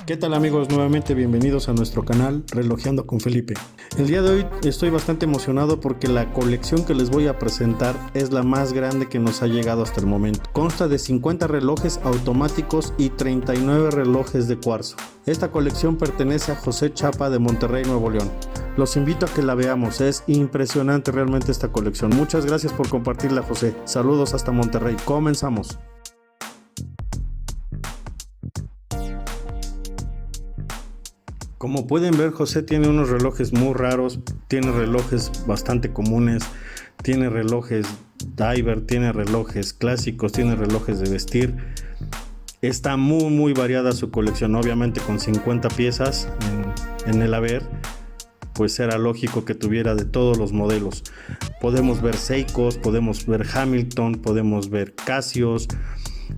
¿Qué tal amigos? Nuevamente bienvenidos a nuestro canal Relojeando con Felipe. El día de hoy estoy bastante emocionado porque la colección que les voy a presentar es la más grande que nos ha llegado hasta el momento. Consta de 50 relojes automáticos y 39 relojes de cuarzo. Esta colección pertenece a José Chapa de Monterrey, Nuevo León. Los invito a que la veamos, es impresionante realmente esta colección. Muchas gracias por compartirla, José. Saludos hasta Monterrey. Comenzamos. Como pueden ver, José tiene unos relojes muy raros, tiene relojes bastante comunes, tiene relojes diver, tiene relojes clásicos, tiene relojes de vestir. Está muy variada su colección, obviamente con 50 piezas en el haber, pues era lógico que tuviera de todos los modelos. Podemos ver Seikos, podemos ver Hamilton, podemos ver Casios,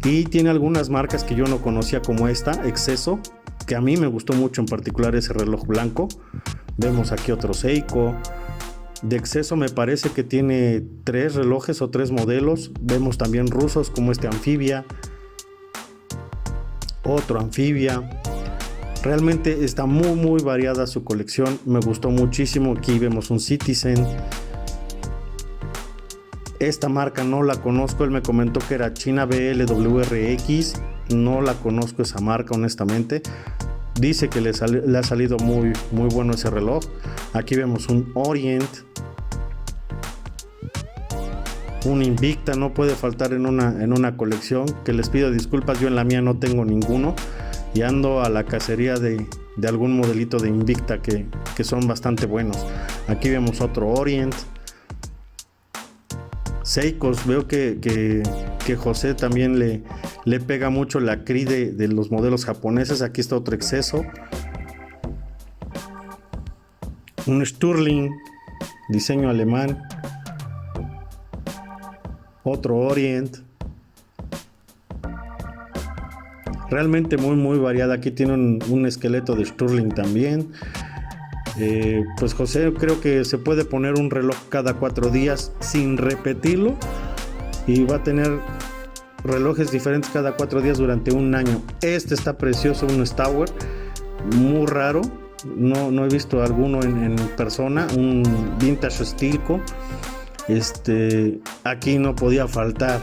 y tiene algunas marcas que yo no conocía como esta, Exceso, que a mí me gustó mucho, en particular ese reloj blanco. Vemos aquí otro Seiko. De Exceso me parece que tiene 3 relojes o 3 modelos. Vemos también rusos como este Amphibia, otro Amphibia. Realmente está muy variada su colección, me gustó muchísimo. Aquí vemos un Citizen. Esta marca no la conozco, él me comentó que era China BLWRX, no la conozco esa marca honestamente. Dice que le ha salido muy bueno ese reloj. Aquí vemos un Orient, un Invicta, no puede faltar en una colección, que les pido disculpas, yo en la mía no tengo ninguno y ando a la cacería de algún modelito de Invicta que son bastante buenos. Aquí vemos otro Orient. Seikos, veo que José también le pega mucho la cri de los modelos japoneses. Aquí está otro Exceso, un Stirling, diseño alemán, otro Orient. Realmente muy variada. Aquí tiene un esqueleto de Stirling también. Pues José creo que se puede poner un reloj cada 4 días sin repetirlo y va a tener relojes diferentes cada 4 días durante un año. Este está precioso, un Stower muy raro, no he visto alguno en persona, un Vintage Stilco. Aquí no podía faltar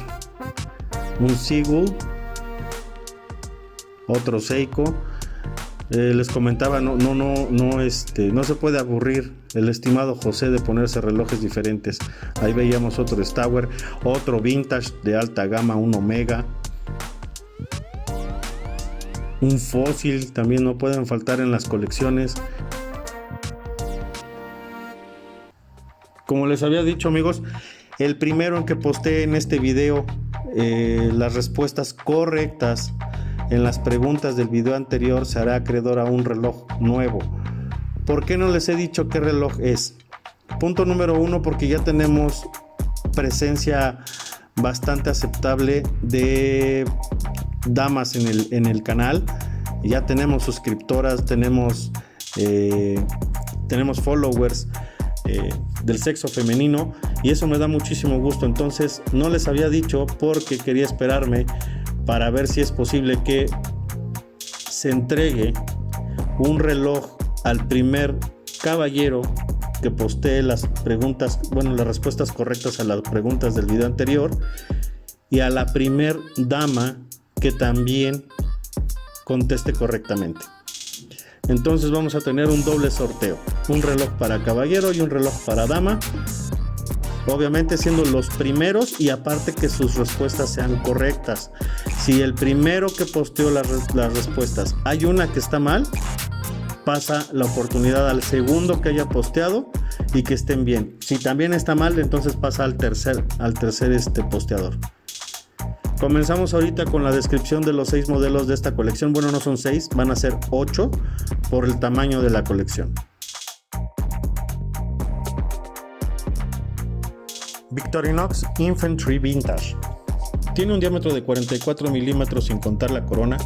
un Seagull, otro Seiko. Les comentaba, no se puede aburrir el estimado José de ponerse relojes diferentes. Ahí veíamos otro Stower, otro Vintage de alta gama, un Omega, un Fossil, también no pueden faltar en las colecciones. Como les había dicho amigos, el primero en que posteé en este video las respuestas correctas en las preguntas del video anterior se hará acreedor a un reloj nuevo. ¿Por qué no les he dicho qué reloj es? Punto número 1, porque ya tenemos presencia bastante aceptable de damas en el canal. Ya tenemos suscriptoras, tenemos followers del sexo femenino, y eso me da muchísimo gusto. Entonces no les había dicho porque quería esperarme para ver si es posible que se entregue un reloj al primer caballero que postee las respuestas correctas a las preguntas del video anterior, y a la primer dama que también conteste correctamente. Entonces vamos a tener un doble sorteo, un reloj para caballero y un reloj para dama, obviamente siendo los primeros, y aparte que sus respuestas sean correctas. Si el primero que posteó las respuestas hay una que está mal, pasa la oportunidad al segundo que haya posteado y que estén bien. Si también está mal, entonces pasa al tercer posteador. Comenzamos ahorita con la descripción de los 6 modelos de esta colección. Bueno, no son 6, van a ser 8 por el tamaño de la colección. Victorinox Infantry Vintage. Tiene un diámetro de 44 milímetros sin contar la corona,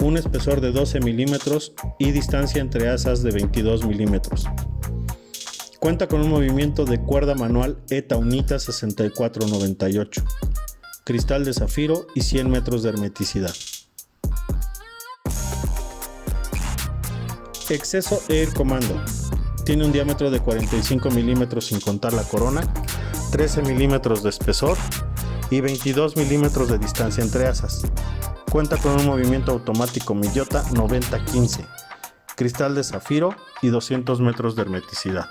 un espesor de 12 milímetros y distancia entre asas de 22 milímetros. Cuenta con un movimiento de cuerda manual ETA UNITA 6498, cristal de zafiro y 100 metros de hermeticidad. Exceso Air Commando. Tiene un diámetro de 45 milímetros sin contar la corona, 13 milímetros de espesor y 22 milímetros de distancia entre asas. Cuenta con un movimiento automático Miyota 90-15, cristal de zafiro y 200 metros de hermeticidad.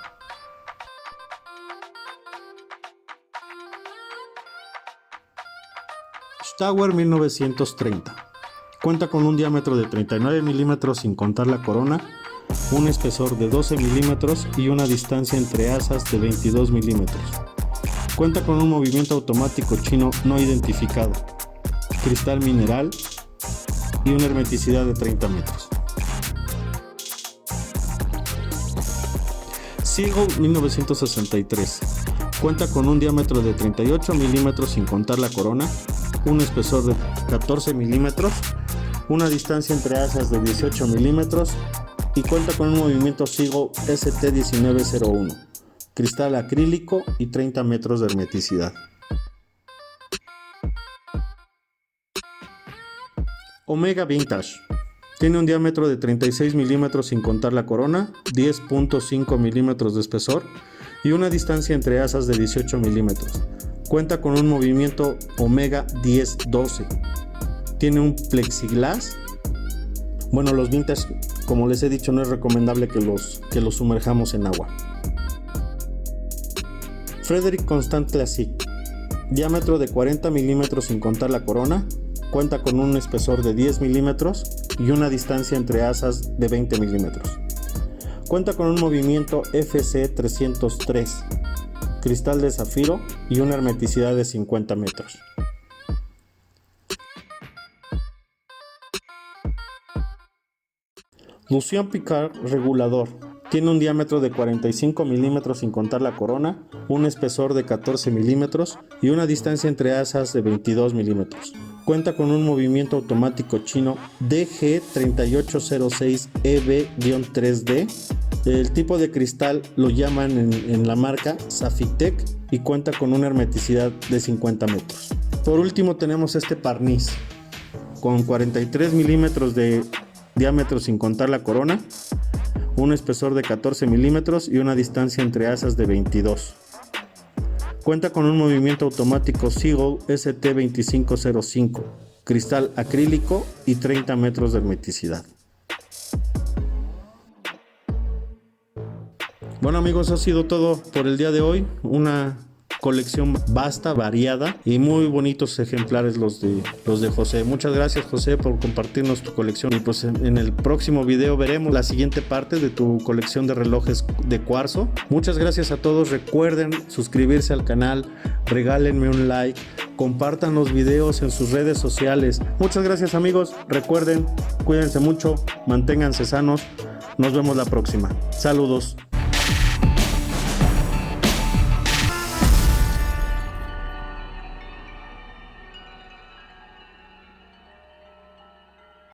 Stauer 1930. Cuenta con un diámetro de 39 milímetros sin contar la corona, un espesor de 12 milímetros y una distancia entre asas de 22 milímetros. Cuenta con un movimiento automático chino no identificado, cristal mineral y una hermeticidad de 30 metros. Seagull 1963. Cuenta con un diámetro de 38 milímetros sin contar la corona, un espesor de 14 milímetros, una distancia entre asas de 18 milímetros y cuenta con un movimiento Seagull ST1901, cristal acrílico y 30 metros de hermeticidad. Omega Vintage. Tiene un diámetro de 36 milímetros sin contar la corona, 10.5 milímetros de espesor y una distancia entre asas de 18 milímetros. Cuenta con un movimiento Omega 1012. Tiene un plexiglass. Bueno, los vintage, como les he dicho, no es recomendable que los sumerjamos en agua. Frederick Constant Classic. Diámetro de 40 milímetros sin contar la corona. Cuenta con un espesor de 10 milímetros y una distancia entre asas de 20 milímetros. Cuenta con un movimiento FC303, cristal de zafiro y una hermeticidad de 50 metros. Lucien Piccard Regulador. Tiene un diámetro de 45 milímetros sin contar la corona, un espesor de 14 milímetros y una distancia entre asas de 22 milímetros. Cuenta con un movimiento automático chino DG3806EB-3D. El tipo de cristal lo llaman en la marca Safitec y cuenta con una hermeticidad de 50 metros. Por último tenemos este barniz con 43 milímetros de diámetro sin contar la corona, un espesor de 14 milímetros y una distancia entre asas de 22. Cuenta con un movimiento automático Seagull ST2505, cristal acrílico y 30 metros de hermeticidad. Bueno amigos, eso ha sido todo por el día de hoy. Una colección vasta, variada y muy bonitos ejemplares los de José. Muchas gracias José por compartirnos tu colección y pues en el próximo video veremos la siguiente parte de tu colección de relojes de cuarzo. Muchas gracias a todos, recuerden suscribirse al canal, regálenme un like, compartan los videos en sus redes sociales. Muchas gracias amigos, recuerden, cuídense mucho, manténganse sanos, nos vemos la próxima. Saludos.